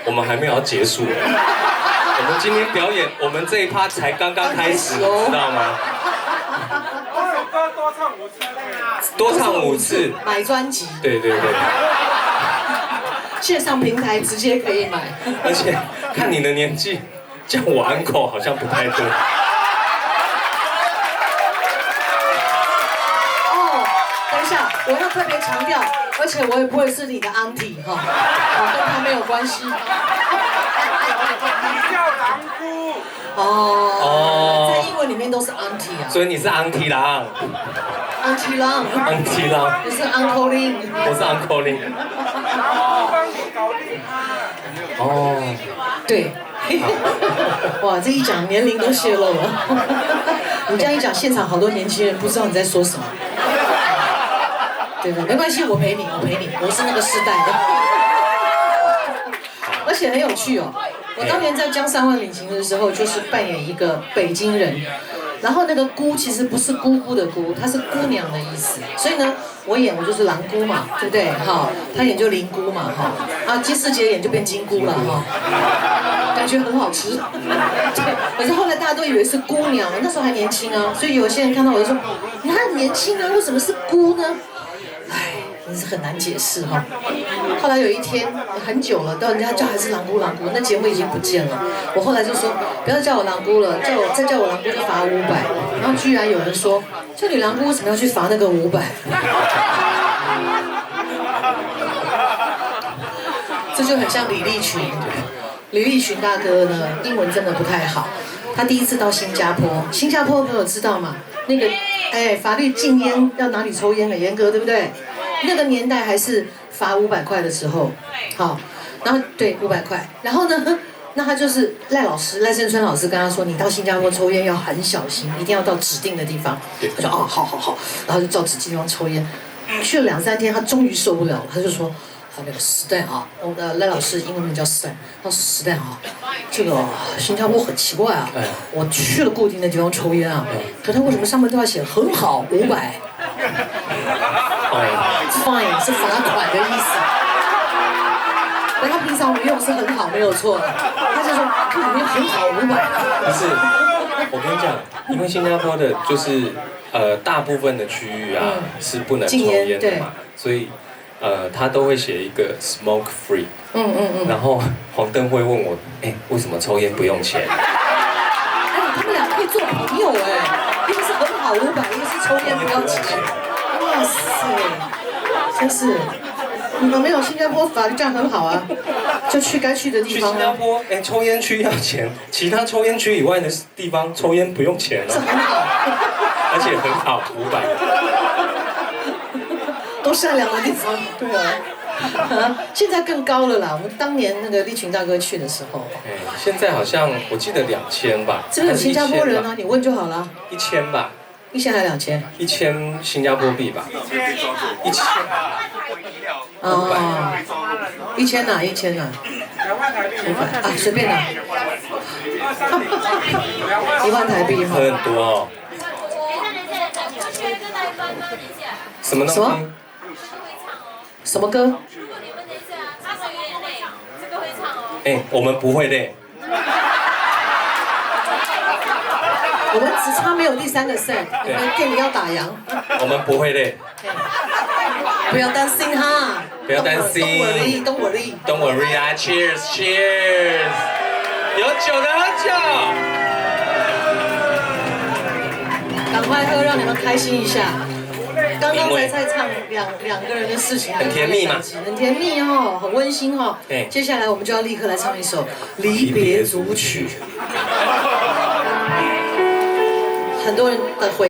我们还没有要结束。我们今天表演，我们这一趴才刚刚开始，知道吗？多唱5次，多唱5次，买专辑，对对对，线上平台直接可以买。而且看你的年纪，叫我 uncle 好像不太对。哦，等一下，我要特别强调，而且我也不会是你的 auntie 哈，跟他没有关系。你叫狼姑。哦，在英文里面都是 auntie 啊。所以你是 auntie 郎 auntie 郎 ，auntie 郎，你是 uncle Lin， 我是 uncle Lin。狼姑帮你搞定他。哦，对。哇，这一讲年龄都泄露了。你这样一讲，现场好多年轻人不知道你在说什么。对的，没关系，我陪你，我是那个时代的。而且很有趣哦。我当年在江山万里行的时候，就是扮演一个北京人，然后那个姑其实不是姑姑的姑，她是姑娘的意思，所以呢，我就是狼姑嘛，对不对？哈，她演就灵姑嘛，哈，啊，金世杰演就变金姑了，哈，感觉很好吃。对，可是后来大家都以为是姑娘，那时候还年轻啊，所以有些人看到我就说，你很年轻啊，为什么是姑呢？唉。真是很难解释哈。后来有一天很久了，到人家叫还是狼姑，那节目已经不见了。我后来就说不要叫我狼姑了，再叫我狼姑就罚500。然后居然有人说叫你狼姑为什么要去罚那个500？这就很像李立群。李立群大哥呢，英文真的不太好。他第一次到新加坡，新加坡朋友知道吗？那个法律禁烟要哪里抽烟很严格，对不对？那个年代还是罚500块的时候，好，然后对500块，然后呢，那他就是赖声川老师跟他说，你到新加坡抽烟要很小心，一定要到指定的地方。他说哦，好，然后就照指定地方抽烟。去了2、3天，他终于受不了了，他就说，那个时代啊，我的赖老师英文名叫时代，他说时代啊，这个新加坡很奇怪啊，我去了固定的地方抽烟啊，可他为什么上面都要写很好500？ fine 是罚款的意思，但他平常我们用是很好没有错的，他就说这里面很好500。不是，我跟你讲，因为新加坡的就是大部分的区域啊是不能抽烟的嘛，所以他都会写一个 smoke free。然后黄灯会问我，为什么抽烟不用钱？他们俩可以做朋友一个是很好500，一个是抽烟不要钱。哇塞，真是，你们没有新加坡法律这样很好啊，就去该去的地方啊。去新加坡，抽烟区要钱，其他抽烟区以外的地方抽烟不用钱这很好，而且很好，500。都善良的地方。对啊。现在更高了啦！我们当年那个立群大哥去的时候，现在好像我记得2000吧。这边有新加坡人啊，你问就好了。1000吧。1000还2000？1000新加坡币吧。1000。哦。1000哪？1000哪？500啊，随便拿。1万台币哈。很多哦。什么东西？什么歌？我们不会累。我们只差没有第3个 set， 你们店里要打烊。我们不会累。不要担心哈。不要担心。Don't worry。Don't worry 啊 ！Cheers，Cheers！ 有酒的喝酒。赶快喝，让你们开心一下。刚刚才在唱两个人的事情，很甜蜜嘛，很甜蜜哦，很温馨哦。接下来我们就要立刻来唱一首离别组曲。很多人的回。